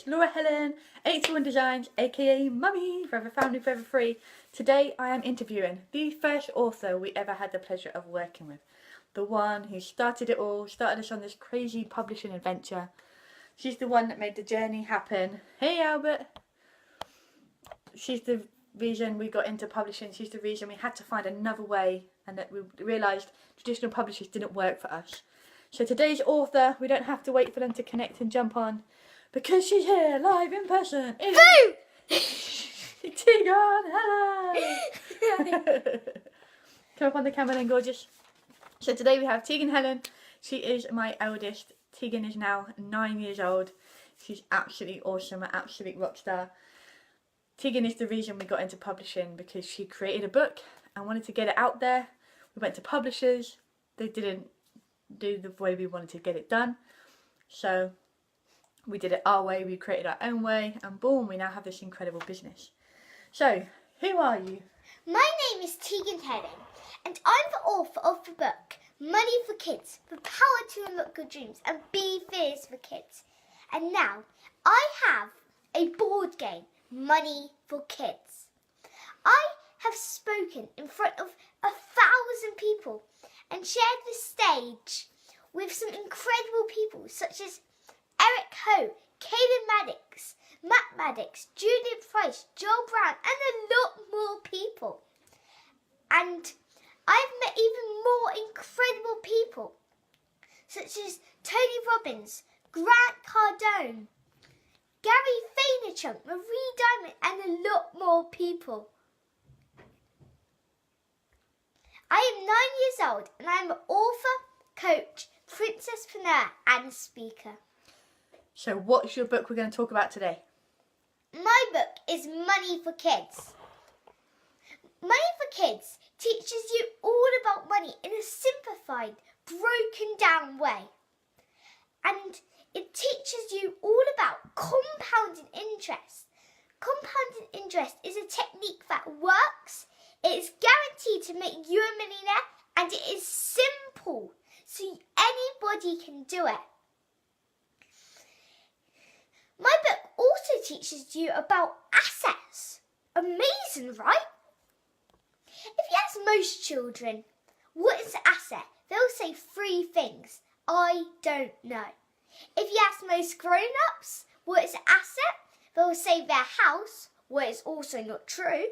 it's Laura Helen, 81 Designs, aka Mummy, Forever Family, Forever Free. Today I am interviewing the first author we ever had the pleasure of working with. The one who started it all, started us on this crazy publishing adventure. She's the one that made the journey happen. Hey Albert! She's the reason we got into publishing. She's the reason we had to find another way and that we realised traditional publishers didn't work for us. So today's author, we don't have to wait for them to connect and jump on because she's here live in person. Boo! Tegan, hello! Come up on the camera then, gorgeous. So today we have Tegan Helen. She is my eldest. Tegan is now 9 years old. She's absolutely awesome, an absolute rock star. Tegan is the reason we got into publishing because she created a book and wanted to get it out there. We went to publishers. They didn't do the way we wanted to get it done. So we did it our way. We created our own way and boom, we now have this incredible business. So, who are you? My name is Tegan Helen and I'm the author of the book Money for Kids, The Power to Unlock Your Dreams and Be Fierce for Kids. And now I have a board game, Money for Kids. I have spoken in front of 1,000 people and shared the stage with some incredible people such as Eric Ho, Kaden Maddox, Matt Maddox, Julia Price, Joel Brown and a lot more people. And I've met even more incredible people such as Tony Robbins, Grant Cardone, Gary Vaynerchuk, Marie Diamond and a lot more people. I am 9 years old and I am an author, coach, princesspreneur and speaker. So what's your book we're going to talk about today? My book is Money for Kids. Money for Kids teaches you all about money in a simplified, broken down way. And it teaches you all about compounding interest. Compounding interest is a technique that works. It is guaranteed to make you a millionaire and it is simple, so anybody can do it. My book also teaches you about assets. Amazing, right? If you ask most children, what is an asset? They'll say 3 things. I don't know. If you ask most grown-ups, what is an asset? They'll say their house, what is also not true.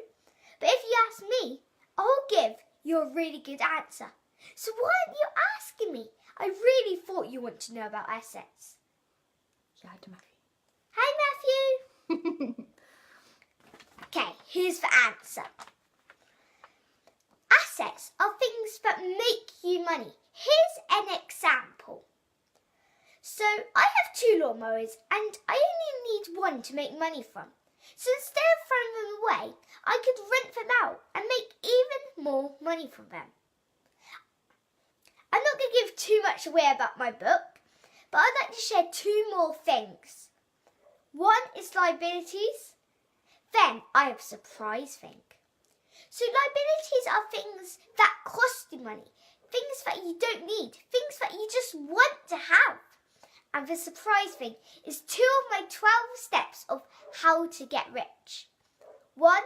But if you ask me, I'll give you a really good answer. So why aren't you asking me? I really thought you want to know about assets. Say hi to Matthew. Hi, Matthew. Okay, here's the answer. Assets are things that make you money. Here's an example. So I have 2 lawnmowers and I only need 1 to make money from. So instead of throwing them away, I could rent them out and make even more money from them. I'm not going to give too much away about my book, but I'd like to share 2 more things. One is liabilities, then I have a surprise thing. So liabilities are things that cost you money, things that you don't need, things that you just want to have. And the surprise thing is 2 of my 12 steps of how to get rich. 1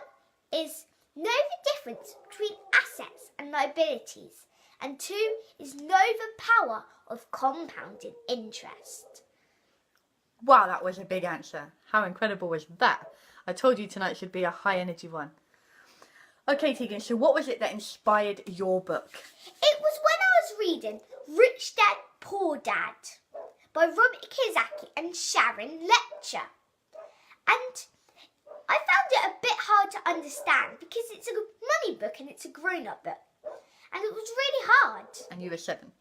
is know the difference between assets and liabilities. And 2 is know the power of compounding interest. Wow, that was a big answer. How incredible was that? I told you tonight should be a high energy one. Okay, Tegan, so what was it that inspired your book? It was when I was reading Rich Dad, Poor Dad by Robert Kiyosaki and Sharon Lecter. And I found it a bit hard to understand because it's a money book and it's a grown-up book. And it was really hard. And you were 7.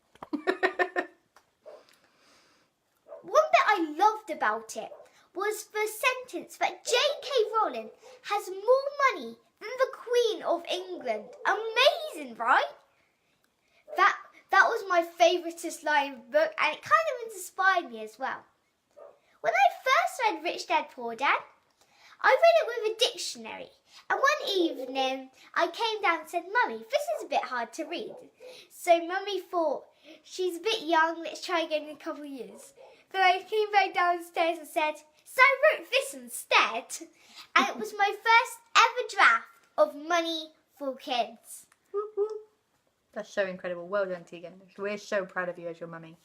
One bit I loved about it was the sentence that J.K. Rowling has more money than the Queen of England. Amazing, right? That was my favouriteest line of the book and it kind of inspired me as well. When I first read Rich Dad Poor Dad, I read it with a dictionary. And one evening I came down and said, Mummy, this is a bit hard to read. So Mummy thought, she's a bit young, let's try again in a couple of years. Then I came back downstairs and said, So I wrote this instead, and it was my first ever draft of Money for Kids. Whoop, whoop. That's so incredible. Well done, Tegan. We're so proud of you as your mummy.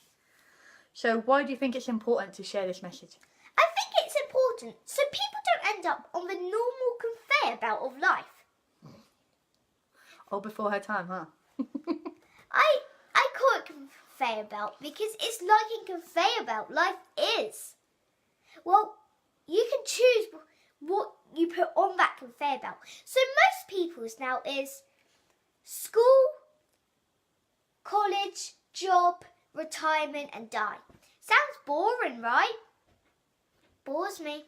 So why do you think it's important to share this message? I think it's important so people don't end up on the normal conveyor belt of life. Oh, before her time, huh? I call it conveyor belt because it's like a conveyor belt life is. Well, you can choose what you put on that conveyor belt. So most people's now is school, college, job, retirement and die. Sounds boring, right? Bores me.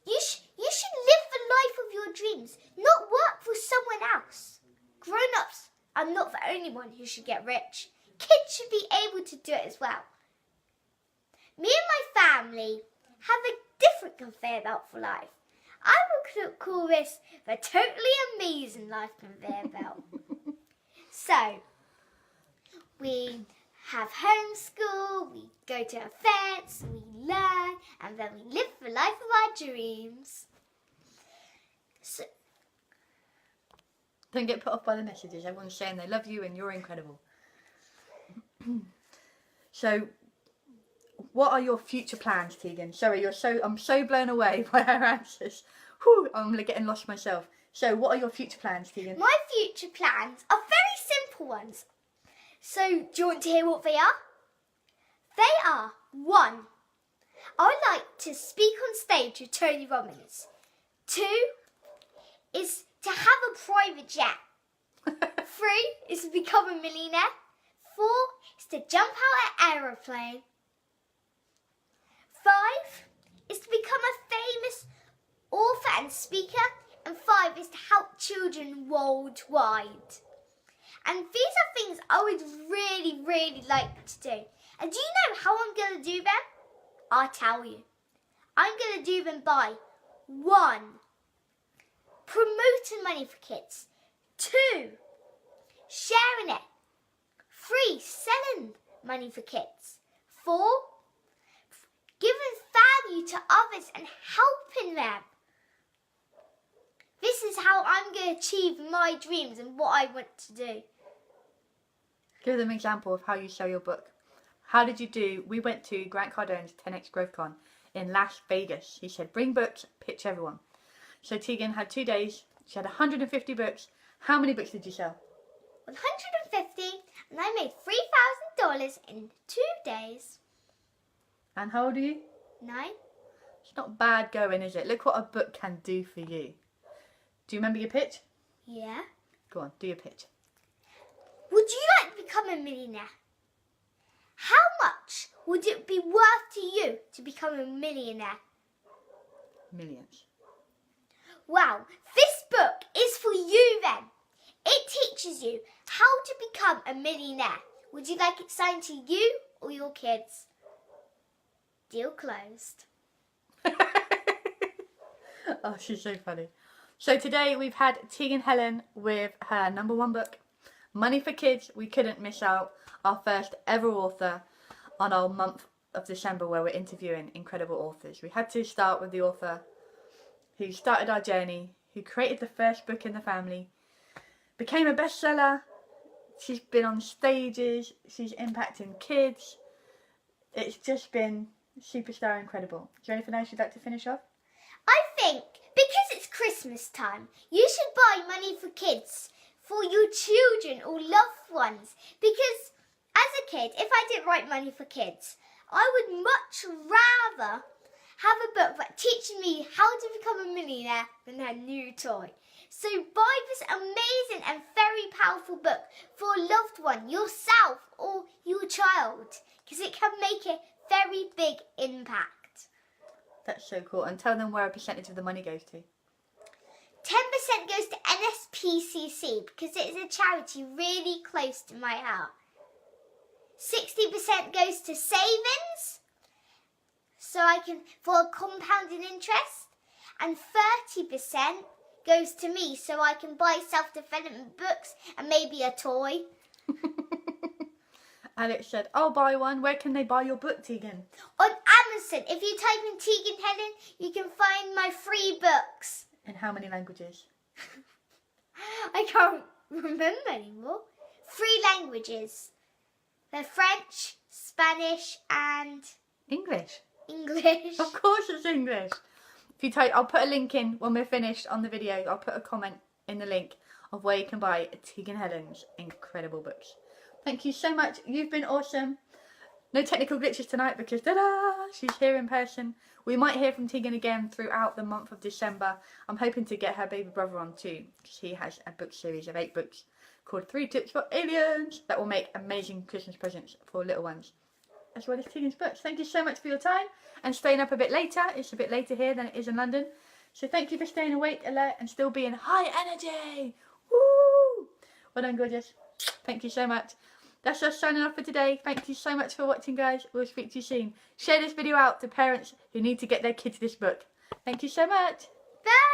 You should live the life of your dreams, not work for someone else. Grown-ups are not the only one who should get rich. Kids should be able to do it as well. Me and my family have a different conveyor belt for life. I will call this the totally amazing life conveyor belt. So, we have homeschool, we go to events, we learn, and then we live the life of our dreams. So, don't get put off by the messages. Everyone's saying they love you and you're incredible. So, what are your future plans, Tegan? Sorry, I'm so blown away by her answers. Whew, I'm getting lost myself. So, what are your future plans, Tegan? My future plans are very simple ones. So, do you want to hear what they are? They are 1. I would like to speak on stage with Tony Robbins. 2 is to have a private jet. 3 is to become a millionaire. 4 is to jump out an aeroplane. 5 is to become a famous author and speaker. And 5 is to help children worldwide. And these are things I would really, really like to do. And do you know how I'm going to do them? I'll tell you. I'm going to do them by 1, promoting Money for Kids. 2, sharing it. 3, selling Money for Kids. 4, giving value to others and helping them. This is how I'm going to achieve my dreams and what I want to do. Give them an example of how you sell your book. How did you do? We went to Grant Cardone's 10X Growth Con in Las Vegas. He said, bring books, pitch everyone. So Tegan had 2 days. She had 150 books. How many books did you sell? 150, and I made $3,000 in 2 days. And how old are you? 9. It's not bad going, is it? Look what a book can do for you. Do you remember your pitch? Yeah. Go on, do your pitch. Would you like to become a millionaire? How much would it be worth to you to become a millionaire? Millions. Wow, this book is for you then. It teaches you how to become a millionaire. Would you like it signed to you or your kids? Deal closed. Oh, she's so funny. So today we've had Tegan Helen with her #1 book, Money for Kids. We couldn't miss out our first ever author on our month of December where we're interviewing incredible authors. We had to start with the author who started our journey, who created the first book in the family, became a bestseller. She's been on stages, she's impacting kids. It's just been superstar incredible. Is there anything else you'd like to finish off? I think because it's Christmas time, you should buy Money for Kids for your children or loved ones. Because as a kid, if I didn't write Money for Kids, I would much rather have a book that teaches me how to become a millionaire than a new toy. So buy this amazing and very powerful book for a loved one, yourself or your child, because it can make a very big impact. That's so cool. And tell them where a percentage of the money goes to. 10% goes to NSPCC because it is a charity really close to my heart. 60% goes to savings, so I can for a compounding interest, and 30% goes to me, so I can buy self-development books and maybe a toy. Alex said, I'll buy one. Where can they buy your book, Tegan? On Amazon. If you type in Tegan Helen, you can find my free books. In how many languages? I can't remember anymore. 3 languages. They're French, Spanish, and English. English. Of course it's English. If you type, I'll put a link in when we're finished on the video. I'll put a comment in the link of where you can buy Tegan Helen's incredible books. Thank you so much. You've been awesome. No technical glitches tonight because she's here in person. We might hear from Tegan again throughout the month of December. I'm hoping to get her baby brother on too, because he has a book series of 8 books called 3 Tips for Aliens that will make amazing Christmas presents for little ones, as well as Tegan's books. Thank you so much for your time and staying up a bit later. It's a bit later here than it is in London. So thank you for staying awake, alert, and still being high energy. Woo! Well done, gorgeous. Thank you so much. That's us signing off for today. Thank you so much for watching, guys. We'll speak to you soon. Share this video out to parents who need to get their kids this book. Thank you so much. Bye.